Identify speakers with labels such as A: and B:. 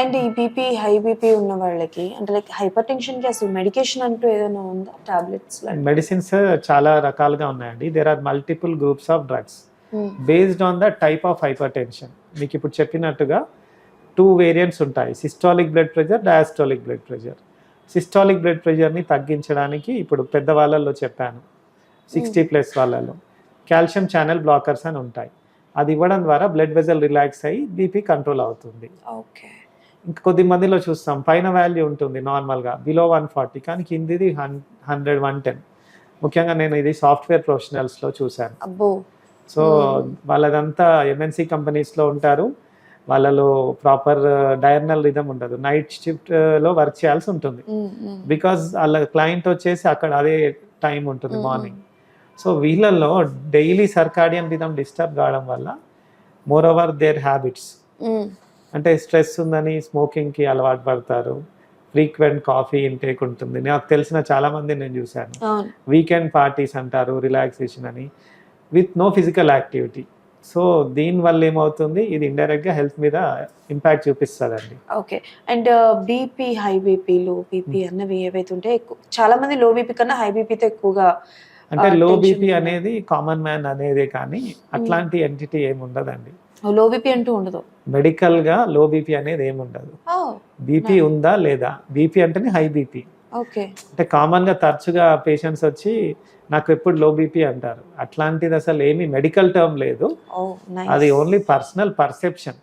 A: And ఈ BP, high BP ఉన్న వాళ్ళకి అంటే లైక్ హైపర్ టెన్షన్‌కి అసలు మెడికేషన్ అంటూ ఏదైనా ఉందా? టాబ్లెట్స్ లాంటివి?
B: మెడిసిన్స్ చాలా రకాలుగా ఉన్నాయండి. There are multiple groups of drugs
A: hmm.
B: Based on the type of hypertension. మీకు ఇప్పుడు చెప్పినట్టుగా 2 వేరియంట్స్ ఉంటాయి. Systolic blood pressure, diastolic blood pressure. Systolic blood ప్రెషర్‌ని తగ్గించడానికి ఇప్పుడు పెద్దవాళ్ళలో చెప్పాను. 60+ వాళ్ళలో కాల్షియం ఛానల్ బ్లాకర్స్ అని ఉంటాయి. అది ఇవ్వడం ద్వారా బ్లడ్ వెసల్ రిలాక్స్ అయ్యి బీపీ కంట్రోల్ అవుతుంది.
A: ఓకే.
B: ఇంకా కొద్ది మందిలో చూస్తాం పైన వాల్యూ ఉంటుంది నార్మల్‌గా బిలో 140 కానీ కిందిది 100, 110. ముఖ్యంగా నేను ఇది సాఫ్ట్‌వేర్ ప్రొఫెషనల్స్‌లో చూశాను.
A: అబ్బో!
B: సో వాళ్ళదంతా ఎంఎన్‌సి కంపెనీస్‌లో ఉంటారు. వాళ్ళలో ప్రాపర్ డయర్నల్ రిథమ్ ఉండదు. నైట్ షిఫ్ట్‌లో వర్క్ చేయాల్సి ఉంటుంది. బికాజ్ వాళ్ళ క్లయింట్ వచ్చేసి అక్కడ అదే టైం ఉంటుంది మార్నింగ్. సో వీళ్ళల్లో డైలీ సర్కాడియన్ రిథమ్ డిస్టర్బ్ కావడం వల్ల మోర్ ఓవర్ దేర్ హ్యాబిట్స్ అంటే స్ట్రెస్ ఉందని స్మోకింగ్కి అలవాటు పడతారు. ఫ్రీక్వెంట్ కాఫీ ఇంటేక్ ఉంటుంది. నాకు తెలిసిన చాలామంది నేను చూశాను.
A: అవును.
B: వీకెండ్ పార్టీస్ అంటారు రిలాక్సేషన్ అని with no physical activity. So దీనివల్ల ఏమవుతుంది ఇది ఇండైరెక్ట్గా హెల్త్ మీద ఇంపాక్ట్ చూపిస్తుందండి.
A: Okay. And BP, high BP, low BP అన్నవి ఏవైతే ఉంటాయో చాలా మంది లో బీపీ కన్నా హై బీపీతో ఎక్కువగా
B: అంటే లో
A: టెన్షన్
B: బీపీ
A: ఉంటుంది.
B: అనేది కామన్ మ్యాన్ అనేదే కానీ అట్లాంటి ఎంటిటీ ఏమి ఉండదండి.
A: లో బీపీ అంటూ ఉండదు.
B: మెడికల్గా లో బీపీ అనేది ఏమి ఉండదు. బీపీ ఉందా లేదా, బీపీ అంటేనే హై బీపీ.
A: ఓకే.
B: అంటే కామన్గా తరచుగా పేషెంట్స్ వచ్చి నాకు ఎప్పుడు లో బీపీ అంటారు. అట్లాంటిది అసలు ఏమీ మెడికల్ టర్మ్ లేదు.
A: ఓహ్! నైస్.
B: అది ఓన్లీ పర్సనల్ పర్సెప్షన్.